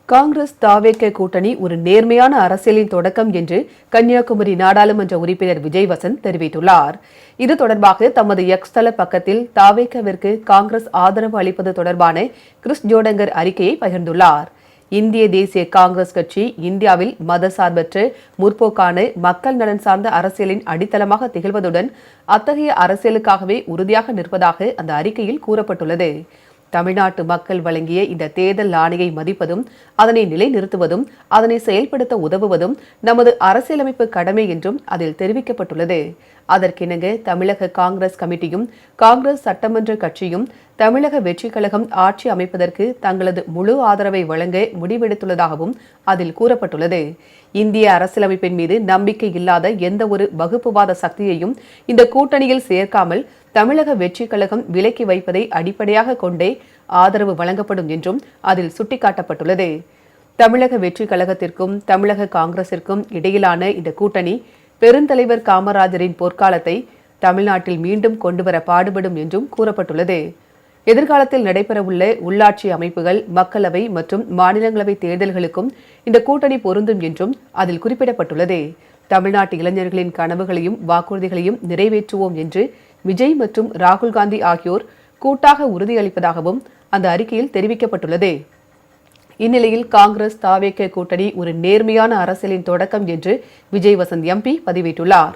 காங்கிரஸ் தாவேக கூட்டணி ஒரு நேர்மையான அரசியலின் தொடக்கம் என்று கன்னியாகுமரி நாடாளுமன்ற உறுப்பினர் விஜய் வசந்த் தெரிவித்துள்ளார். இது தொடர்பாக தமது எக்ஸ் தள பக்கத்தில் தாவேகவிற்கு காங்கிரஸ் ஆதரவு அளிப்பது தொடர்பான கிறிஸ் ஜோடங்கர் அறிக்கையை பகிர்ந்துள்ளார். இந்திய தேசிய காங்கிரஸ் கட்சி இந்தியாவில் மதசார்பற்ற முற்போக்கான மக்கள் நலன் சார்ந்த அரசியலின் அடித்தளமாக திகழ்வதுடன் அத்தகைய அரசியலுக்காகவே உறுதியாக நிற்பதாக அந்த அறிக்கையில் கூறப்பட்டுள்ளது. தமிழ்நாட்டு மக்கள் வழங்கிய இந்த தேர்தல் ஆணையை மதிப்பதும் அதனை நிலைநிறுத்துவதும் அதனை செயல்படுத்த உதவுவதும் நமது அரசியலமைப்பு கடமை என்றும் அதில் தெரிவிக்கப்பட்டுள்ளது. அதற்கிணங்க தமிழக காங்கிரஸ் கமிட்டியும் காங்கிரஸ் சட்டமன்ற கட்சியும் தமிழக வெற்றிக் கழகம் ஆட்சி அமைப்பதற்கு தங்களது முழு ஆதரவை வழங்க முடிவெடுத்துள்ளதாகவும் அதில் கூறப்பட்டுள்ளது. இந்திய அரசியலமைப்பின் மீது நம்பிக்கை இல்லாத எந்த ஒரு வகுப்புவாத சக்தியையும் இந்த கூட்டணியில் சேர்க்காமல் தமிழக வெற்றிக் கழகம் விலக்கி வைப்பதை அடிப்படையாக கொண்டே ஆதரவு வழங்கப்படும் என்றும் அதில் சுட்டிக்காட்டப்பட்டுள்ளது. தமிழக வெற்றிக் கழகத்திற்கும் தமிழக காங்கிரசிற்கும் இடையிலான இந்த கூட்டணி பெருந்தலைவர் காமராஜரின் பொற்காலத்தை தமிழ்நாட்டில் மீண்டும் கொண்டுவர பாடுபடும் என்றும் கூறப்பட்டுள்ளது. எதிர்காலத்தில் நடைபெறவுள்ள உள்ளாட்சி அமைப்புகள், மக்களவை மற்றும் மாநிலங்களவை தேர்தல்களுக்கும் இந்த கூட்டணி பொருந்தும் என்றும் அதில் குறிப்பிடப்பட்டுள்ளது. தமிழ்நாட்டு இளைஞர்களின் கனவுகளையும் வாக்குறுதிகளையும் நிறைவேற்றுவோம் என்று விஜய் மற்றும் ராகுல் காந்தி ஆகியோர் கூட்டாக உறுதியளிப்பதாகவும் அந்த அறிக்கையில் தெரிவிக்கப்பட்டுள்ளது. இந்நிலையில் காங்கிரஸ் தாவேக கூட்டணி ஒரு நேர்மையான அரசியலின் தொடக்கம் என்று விஜய் வசந்த் எம்பி பதிவிட்டுள்ளார்.